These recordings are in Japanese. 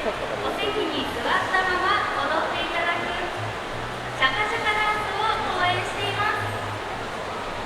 お席に座ったまま踊っていただくシャカシャカダンスを公演しています。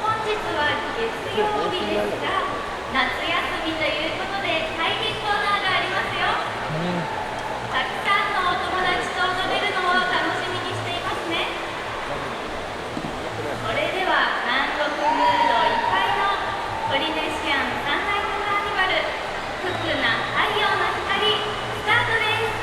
本日は月曜日ですが、夏休みということで体験コーナーがありますよ。たくさんのお友達と踊れるのを楽しみにしていますね。それでは南国ムードいっぱいのポリネシアンサンライズカーニバル、福な太陽の光、スタートです。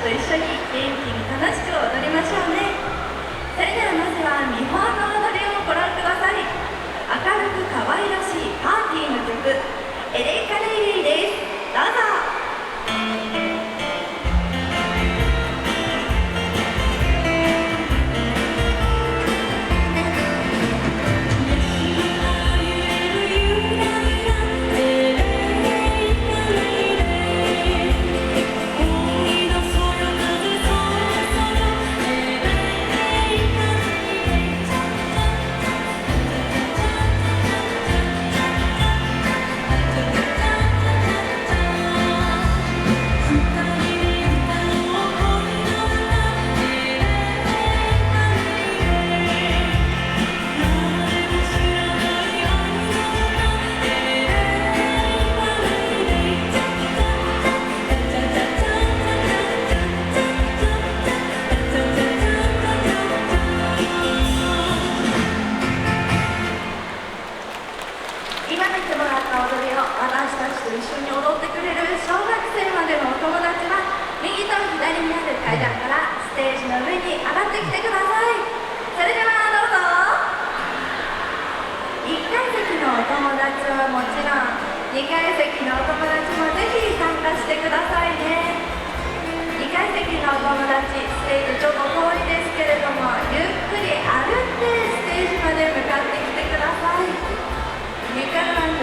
と一緒に元気に楽しく踊りましょうね。それではまずは見本の踊りをご覧ください。明るく可愛らしいパーティーの曲、エレカレイレイです。どうぞ。今見てもらった踊りを私たちと一緒に踊ってくれる小学生までのお友達は右と左にある階段からステージの上に上がってきてください。それではどうぞ。1階席のお友達はもちろん2階席のお友達もぜひ参加してくださいね。2階席のお友達、ステージちょっと遠いですけれどもゆっくり歩いてステージまで向かってきてください。床の